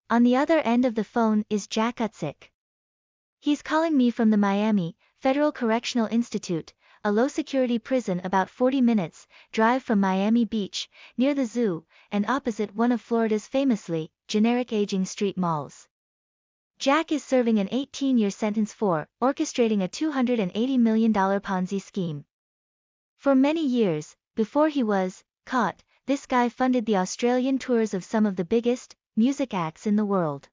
On the other end of the phone is Jack Utzik. He's calling me from the Miami Federal Correctional Institute, a low-security prison about 40 minutes drive from Miami Beach, near the zoo, and opposite one of Florida's famously generic aging street malls. Jack is serving an 18-year sentence for orchestrating a $280 million Ponzi scheme. For many years, before he was caught, this guy funded the Australian tours of some of the biggest music acts in the world.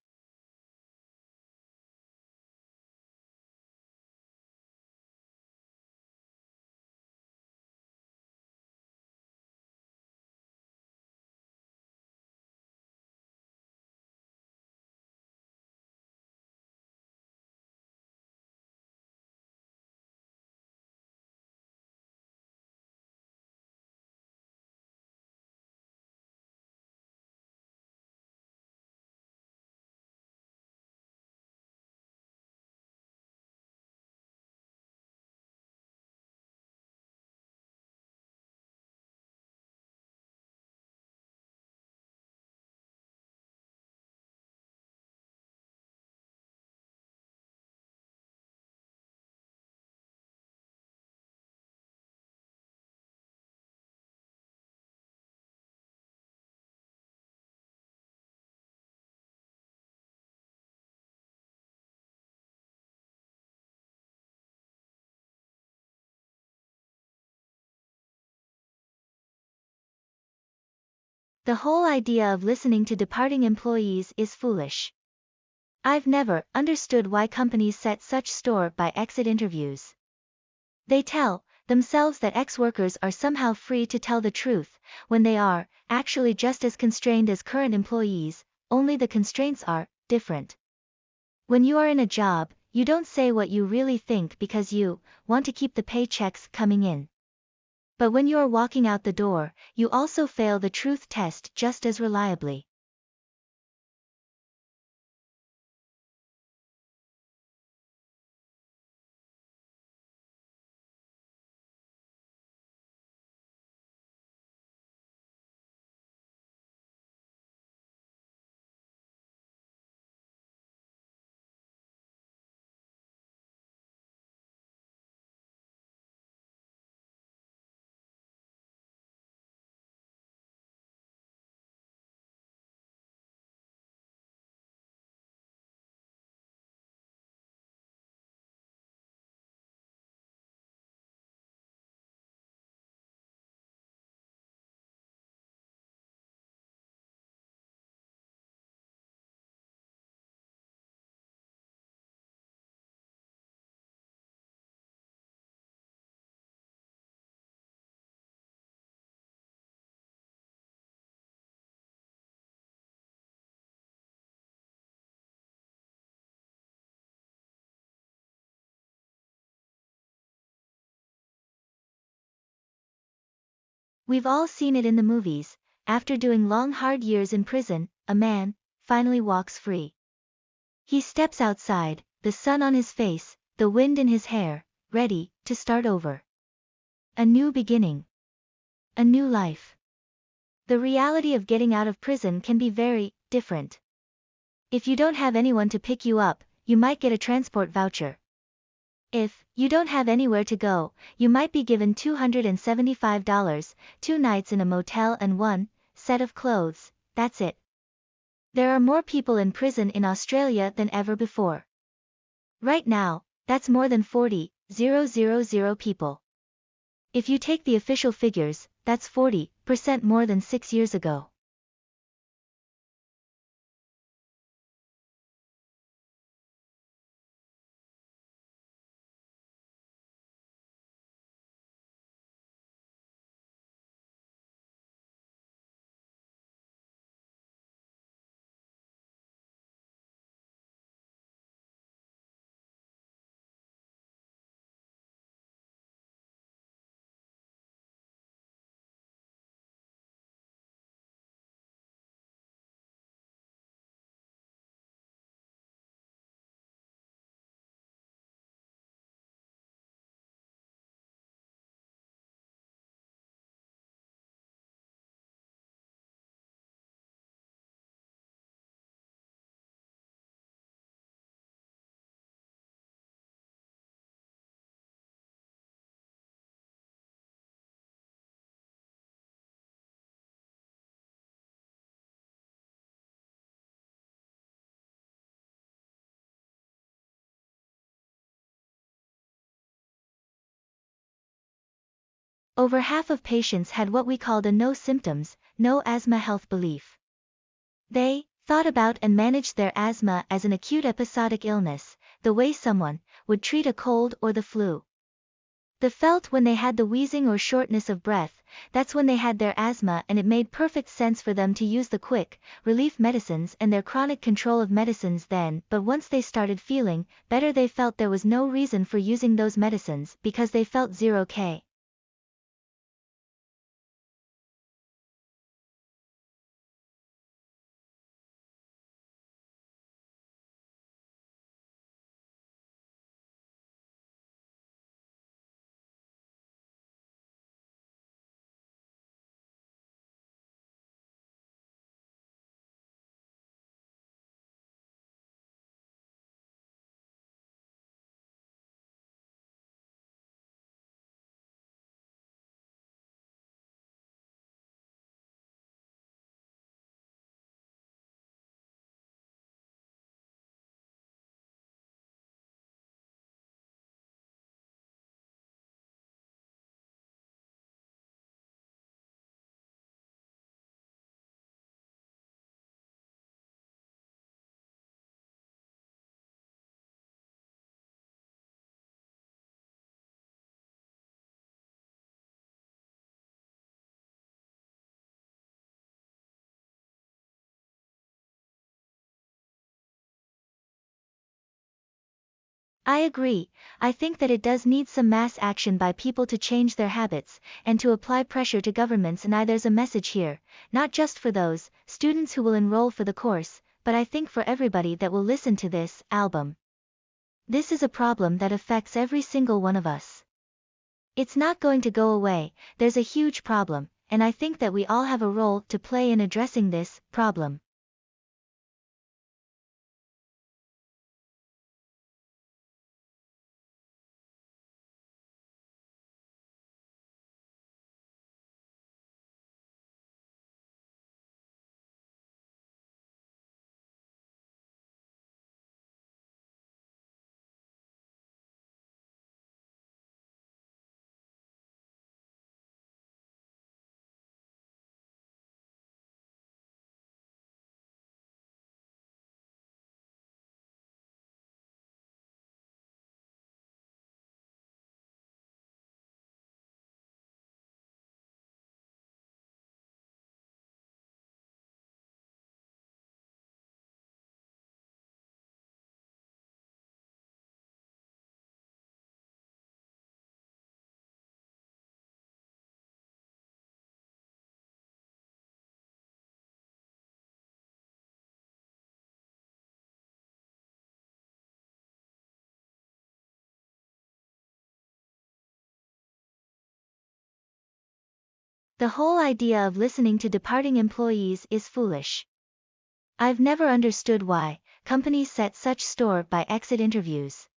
The whole idea of listening to departing employees is foolish. I've never understood why companies set such store by exit interviews. They tell themselves that ex-workers are somehow free to tell the truth, when they are actually just as constrained as current employees, only the constraints are different. When you are in a job, you don't say what you really think because you want to keep the paychecks coming in. But when you are walking out the door, you also fail the truth test just as reliably. We've all seen it in the movies. After doing long hard years in prison, a man finally walks free. He steps outside, the sun on his face, the wind in his hair, ready to start over. A new beginning. A new life. The reality of getting out of prison can be very different. If you don't have anyone to pick you up, you might get a transport voucher. If you don't have anywhere to go, you might be given $275, 2 nights in a motel and one set of clothes, that's it. There are more people in prison in Australia than ever before. Right now, that's more than 40,000 people. If you take the official figures, that's 40% more than 6 years ago. Over half of patients had what we called a no symptoms, no asthma health belief. They thought about and managed their asthma as an acute episodic illness, the way someone would treat a cold or the flu. They felt when they had the wheezing or shortness of breath, that's when they had their asthma, and it made perfect sense for them to use the quick relief medicines and their chronic control of medicines then, but once they started feeling better they felt there was no reason for using those medicines because they felt 0k. I agree. I think that it does need some mass action by people to change their habits, and to apply pressure to governments. And there's a message here, not just for those students who will enroll for the course, but I think for everybody that will listen to this album. This is a problem that affects every single one of us. It's not going to go away, there's a huge problem, and I think that we all have a role to play in addressing this problem. The whole idea of listening to departing employees is foolish. I've never understood why companies set such store by exit interviews.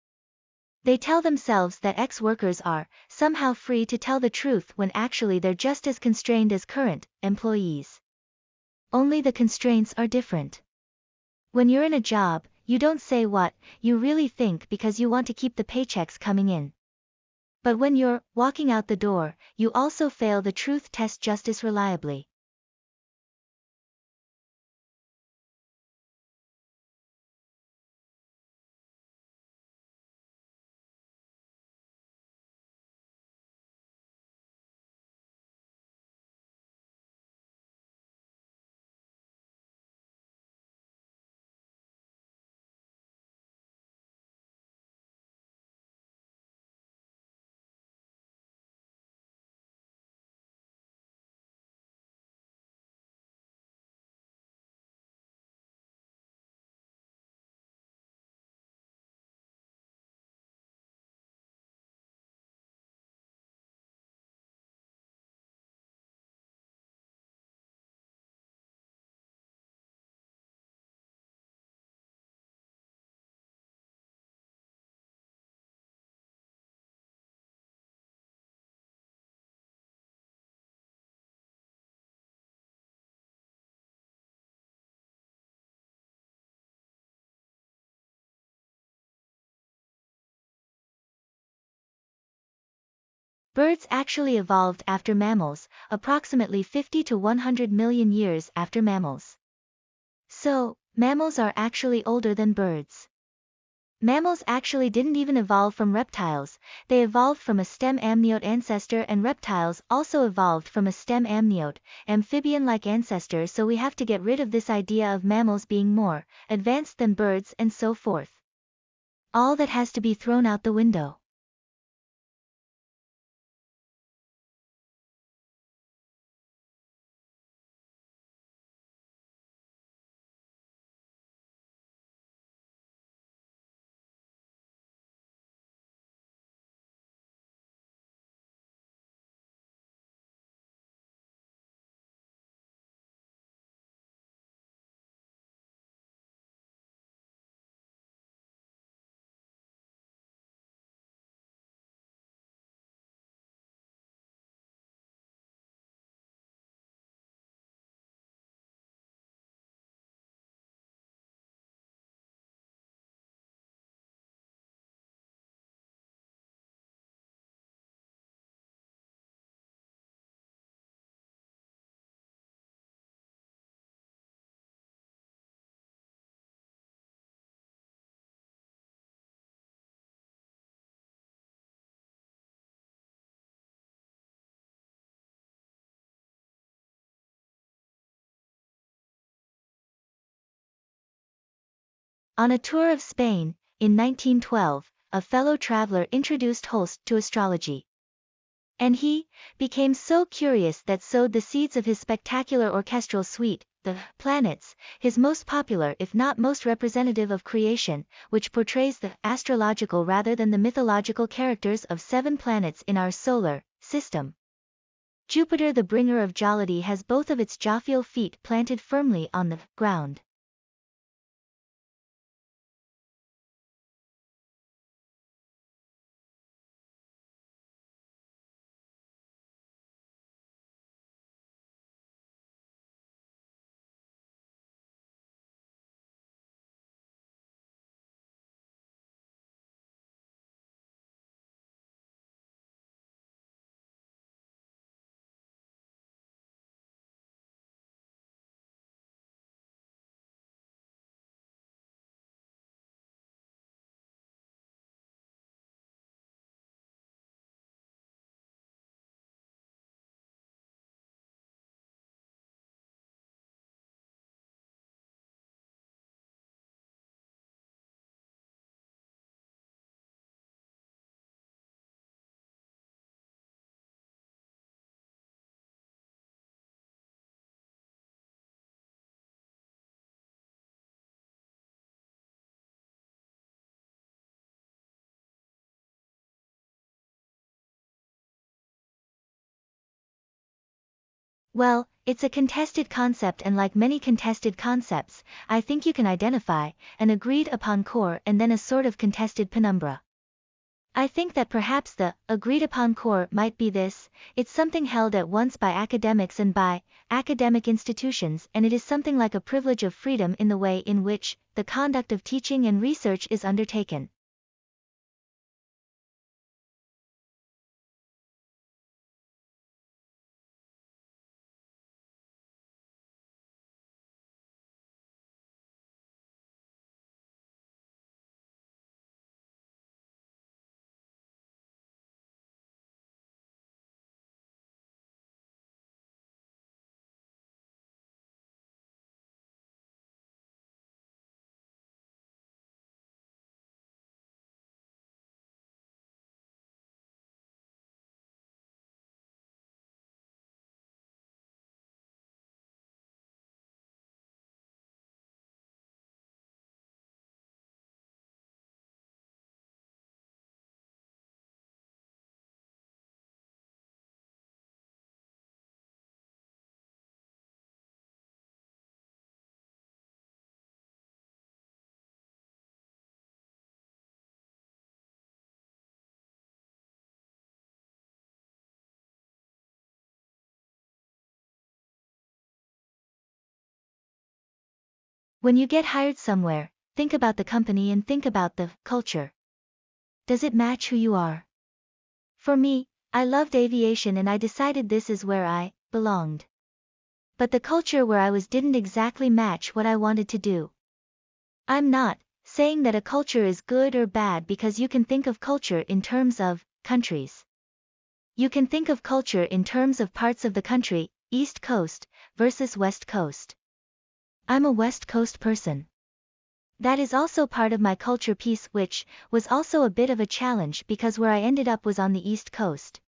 They tell themselves that ex-workers are somehow free to tell the truth when actually they're just as constrained as current employees. Only the constraints are different. When you're in a job, you don't say what you really think because you want to keep the paychecks coming in. But when you're walking out the door, you also fail the truth test just as reliably. Birds actually evolved after mammals, approximately 50 to 100 million years after mammals. So, mammals are actually older than birds. Mammals actually didn't even evolve from reptiles, they evolved from a stem amniote ancestor, and reptiles also evolved from a stem amniote, amphibian-like ancestor, so we have to get rid of this idea of mammals being more advanced than birds and so forth. All that has to be thrown out the window. On a tour of Spain, in 1912, a fellow traveler introduced Holst to astrology. And he became so curious that sowed the seeds of his spectacular orchestral suite, the Planets, his most popular if not most representative of creation, which portrays the astrological rather than the mythological characters of 7 planets in our solar system. Jupiter, the bringer of jollity, has both of its jovial feet planted firmly on the ground. Well, it's a contested concept, and like many contested concepts, I think you can identify an agreed upon core and then a sort of contested penumbra. I think that perhaps the agreed upon core might be this: it's something held at once by academics and by academic institutions, and it is something like a privilege of freedom in the way in which the conduct of teaching and research is undertaken. When you get hired somewhere, think about the company and think about the culture. Does it match who you are? For me, I loved aviation and I decided this is where I belonged. But the culture where I was didn't exactly match what I wanted to do. I'm not saying that a culture is good or bad because you can think of culture in terms of countries. You can think of culture in terms of parts of the country, East Coast versus West Coast. I'm a West Coast person. That is also part of my culture piece, which was also a bit of a challenge because where I ended up was on the East Coast.